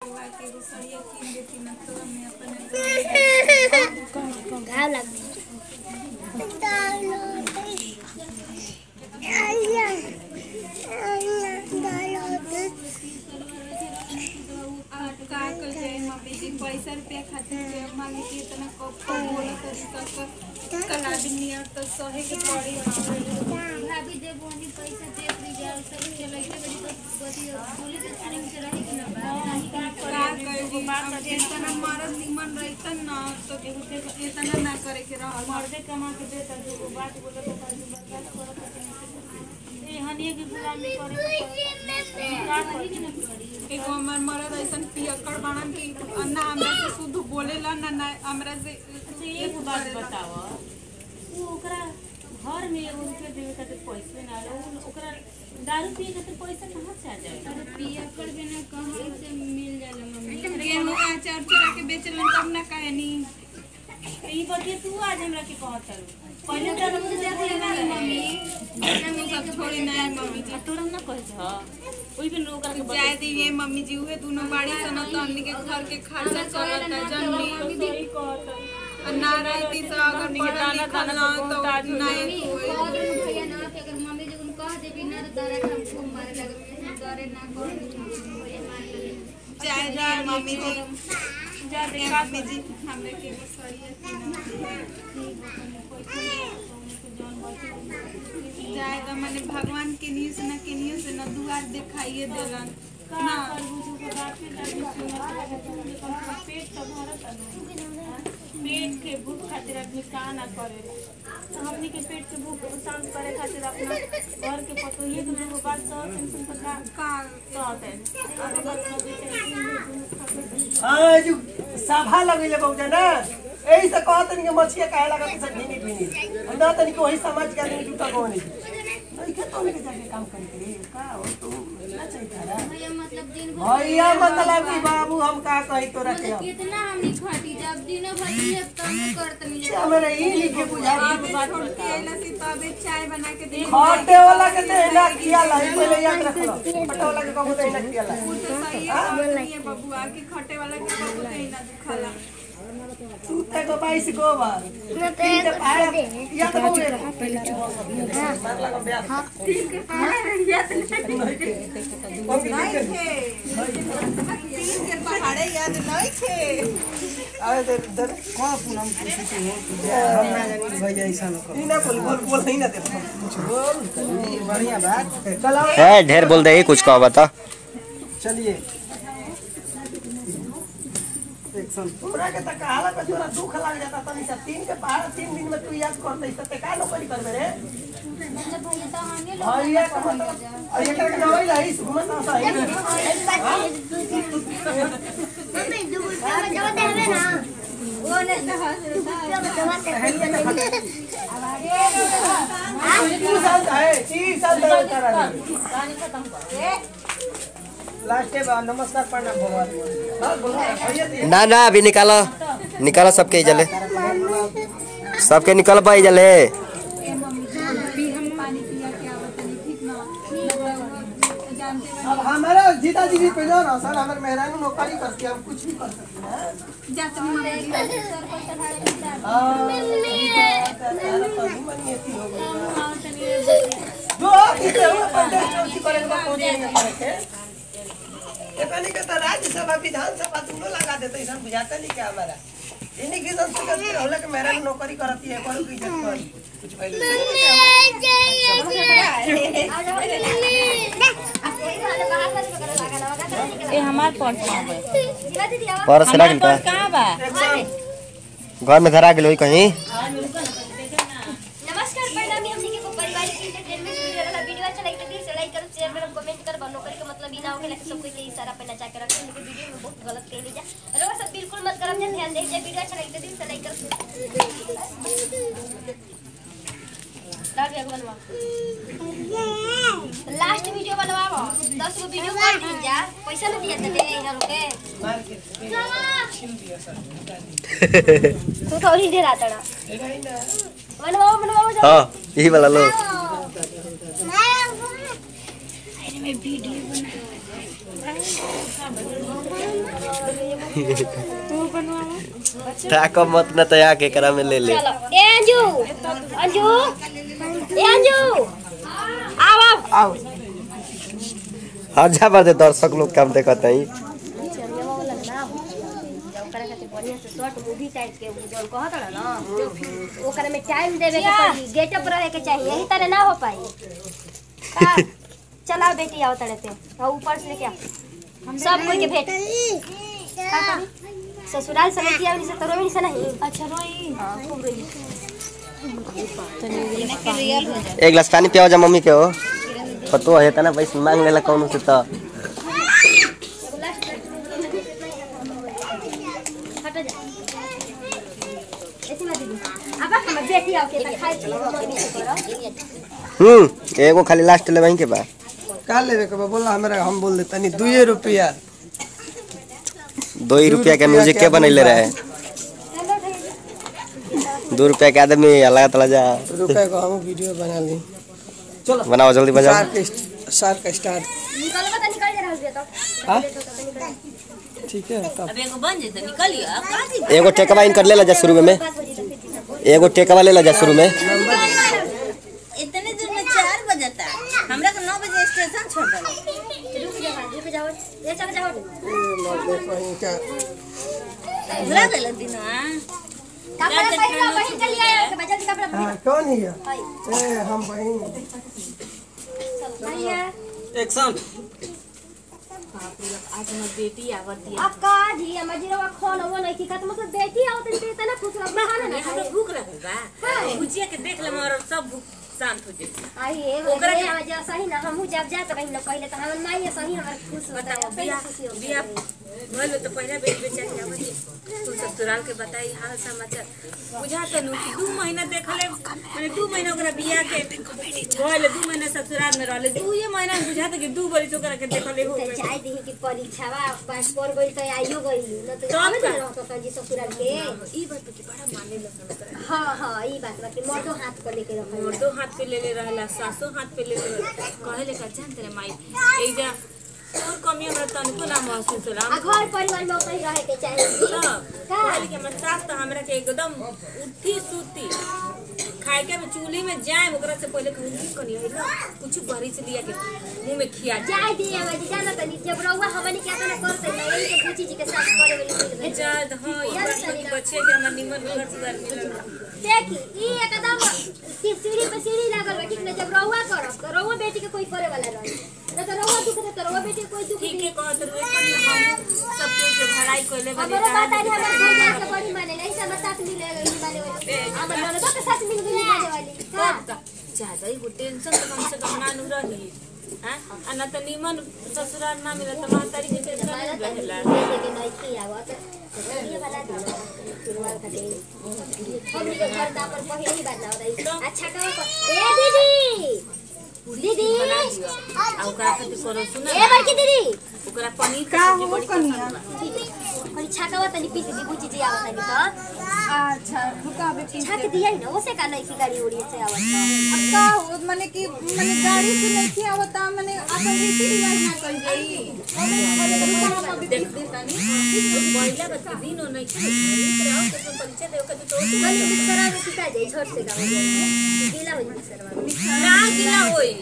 के सड़िया कीन देती ना तो मैं अपने घाव लग पैसा रुपया खातिर मांगे कि इतना बोला कला भी नहीं तो सहे के पड़ी भाभी दे बोनी पैसा दे दीजिए सब चले के बड़ी बोली के टाइम से रही कि ना का कहे बात इतना मरद निमन रहता ना तो इतना ना करे के रह मर्दे कमा के देता जो बात बोले तो बर्दाश्त करत ए हनिए की गुलामी करे का करी कि ना करी एगो हमर मरद ऐसन पियक्कड़ बाणन की अन्ना हमरा से शुद्ध बोलेला ना ना हमरा से एक बात बताओ वो ओकरा घर में उनके देवे खातिर पैसे ना लो ओकरा दारू पिए खातिर पैसा कहां से आ जाए अरे पियक्कड़ बिना कहां से मिल जाला मम्मी गेहूं अचार चुरा के बेचलन तब ना काहे नी ई बतिया तू आज हमरा के कहत रहो पहले तो मुझे देख लेना मम्मी मैं सब छोड़ी ना है मम्मी जी तोरा ना कह छ ओई बिन ओकरा के जाय दिए मम्मी जी उहे दोनों बाड़ी सन तो हमनी के घर के खर्चा चलता जननी सही कहत ना रहती तो अगर पढ़ा लिखा ना तो नहीं भैया ना कि अगर मम्मी जी उनको कह देबी ना तो डरे हमको मारे लगे डरे ना कर चाहे जा मम्मी जी जा दे मम्मी जी हमरे के सड़िया जाए तो मैंने भगवान के न्यूज़ से न दुआर दिखाइए देलन ना बुझू के बात पे पेट तो भरत पेट के भूख खातिर आदमी का ना करे हमनी के पेट के भूख शांत करे खातिर अपना घर के पतोहिए के लोग बात सब टेंशन का कहते हैं अरे बात हां जो सभा लगले बहुजा ना एही से कहतन के मछिया काहे लागत से ढीनी ढीनी ना तनी को वही समाज के आदमी जुटा को नहीं के तो लेके जाके काम करे के का हो तू ना चाहिए भैया मतलब दिन भैया मतलब कि बाबू हम का कहि तोरा के कितना हमनी खटी जब दिन भर ये काम करतनी हमरा ई लिखे बुझा बात छोटी आइला सी तबे चाय बना के दे खटे वाला के देना किया लाई पहले याद रख लो खटे वाला के कहू देना किया लाई तो सही है बबुआ की खटे वाला के कहू देना दुखला तू ते को 22 को बार ना ते या तो बोले पहले मार लगा ब्याह तीन के पहाड़ याद नहीं थे तीन के पहाड़े याद नहीं थे आए दर कौन पूनम खुशी से हो हम ना जानी भैया ऐसा न कर ना बोल नहीं ना दे बोल बढ़िया बात चलो है ढेर बोल दे कुछ कहो बता चलिए एक्शन तोरा के त कहाला पे तोरा दुख लग जाता तनी से 3 के पहाड़ 3 दिन में तू याद करते त ते का नौकरी करबे रे मतलब भैया तो आगे लोग भैया का मतलब और एकरा के नवई रही घुमत ना सही मम्मी दूर जब देवे ना वो ने लास्ट नमस्कार प्रणाम भगवान ना ना अभी निकालो निकालो सबके जले सबके निकल पाई जले अब हमारा जीता जी भी पहले ना सर हमारे मेहरानू नौकरी करती हम कुछ भी कर सकते हैं जाते हैं जो किसे हुआ पंचायत चौकी करेंगे कोई नहीं करेंगे ये पानी का तो राज्यसभा विधानसभा दोनों लगा देते हैं बुझाता नहीं क्या हमारा इन्हीं की संस्कृति में होला के मेरा नौकरी करती है करो की इज्जत कर कुछ पहले ए हमार पर्स कहां बा पर्स रख का कहां बा घर में धरा गेल होई कहीं नमस्कार परिणामी हमनी के पारिवारिक एंटरटेनमेंट वीडियो अच्छा लगे तो दिल से लाइक करो शेयर करो कमेंट करो नौकरी का मतलब ई ना होखेला कि सब कोई के इशारा पे नचा के रखे लेकिन वीडियो में बहुत गलत कह लीजा रोज सब बिल्कुल मत करम ध्यान दे वीडियो अच्छा लगे तो दिल से लाइक करो लास्ट वीडियो बनवाओ 10 गो वीडियो कर दी जा पैसा न दिया त ले यहाँ के तू थोड़ी देर आता ना बनवाओ हां यही वाला लो अरे मैं वीडियो बना तू बनवा ताको मत न तया के करा में ले ले। चलो ए अंजू अंजू ए अंजू आओ आओ हर जा बार दे दर्शक लोग काम देखत हई। बढ़िया से शॉर्ट मूवी टाइप के जोन कहत रहा ना ओकरा में टाइम देवे के पड़ी गेटअप रहे के चाहिए यही तरह ना हो पाई। चला बेटी आओ तड़े पे और ऊपर से लेके आ सब कोई के भेंट का करी ससुराल समिति आवनी से तोरो में से नहीं। अच्छा रोई हां खूब रही एक गिलास पानी पियाओ जा मम्मी के हो पतो है तना पैसा मांग लेला कौन से त हट जा ऐसे मत दीदी अब हम बेटी आओ के खाई करो। एगो खाली लास्ट ले वहीं के बा का लेवे के बा बोला हमरा हम बोल दे तनी 2 रुपया 2 रुपया के म्यूजिक के बनैले रहे 2 रुपया के आदमी अलग तला जा रुपया को हम वीडियो बना ली। चलो बनाओ जल्दी बजा सार का स्टार्ट निकल बता निकल जा रहा है तो हां ठीक है तब अब एगो बन जेते निकलियो काजी एगो टेकवा इन कर लेला जा शुरू में एगो टेकवा लेला जा शुरू में। इतने दूर में 4 बजता हमरा के 9 बजे स्टेशन छोड़ दो। रुक जाओ ये चल जाओ देखो ये क्या बुला गए दिना कपड़ा पहना वहीं चली आया के बजल कपड़ा हां कौन है ए हम बहन भैया एक्शन आज हमर बेटी आवती अब का जी हम जीरो खोल वो नहीं की मतलब बेटी आओ तो इतना खुश रहो बहाना है। ना हमरा भूख लगल बा भुजिया के देख ले और सब भूख शांत हो जेती। आई ये ओकरा के हम जा सही ना हम जब जात रही न पहले तो हम माई सही हमर खुश होता बताओ है बिया खुशी हो बिया बोलो तो पहला बेच बेचारी आवती तू ससुराल के बताई हाल समाचार बुझा तो नु 2 महीना देखले माने 2 महीना ओकरा बिया के बोले 2 महीना ससुराल में रहले 2 महीना बुझा तो कि 2 बरिस ओकरा के देखले हो तो गए जाय दी कि परीक्षावा पास पर गई तो आइयो गई न तो हम नहीं रहतो तो जी ससुराल के ई बात के बड़ा माने ल समझ हां हां ई बात बा कि मर्दो हाथ पर लेके रखल मर्दो हाथ पे ले ले रहला सासो हाथ पे ले ले कहे ले का जान तेरे माई एक जा और कमी हमरा तनको ना महसूस होला आ घर परिवार में उतही रहे के चाहिए का का कि हमर सास तो हमरा के एकदम उठी सूती खाए के में चूल्ही में जाए ओकरा से पहले कहूं कनी है ना कुछ बरी से लिया के मुंह में खिया जाय दी हम जी जाना तनी जब रहुआ हमनी क्या करना करते ना यही के पूछी जी के साथ करे वाली जा हां ये बात की बच्चे के हमर निमन घर सुधार मिलल देखी ई एकदम सीढ़ी पे सीढ़ी लागल बा ठीक ना जब रहुआ करब तो रहुआ बेटी के कोई करे वाला रही ना तो रहुआ दुख तो रहुआ बेटी के कोई दुख ठीक है कहत रहे कनी हम सब के भलाई कोले बने हमरो बात आज हमरा भैया के बड़ी माने नहीं सब साथ मिले गई माने वाली हमर ननद के साथ मिल गई माने वाली हां ज्यादा ही टेंशन तो कम से कम ना नु रही हां अना त निमन ससुराल ना मिले त महतारी के टेंशन रहेला लेकिन नहीं की आवत ये वाला दे शुरुआत कर दे हम के घर दा पर पहले ही बात ना होई अच्छा का ए दीदी दीदी आ ओकरा खातिर करो सुना ए बड़की दीदी ओकरा पनीर का सब्जी बड़ी कनिया परीक्षा का तनी पीस दी बुझी जी आवत नहीं तो अच्छा रुका अबे पीस छक दिया ही ना ओसे का नहीं की गाड़ी उड़ी से आवत अब का हो माने कि माने गाड़ी से नहीं की आवता माने अपन रीति रिवाज ना कर जाई हम अभी देख दे तनी पहिला बात के दिन नहीं कि आओ तो परिचय देव का तो मन मिक्सरा में पिटा जाए छोट से का हो जाए गीला हो जाए मिक्सरवा ना गिला होई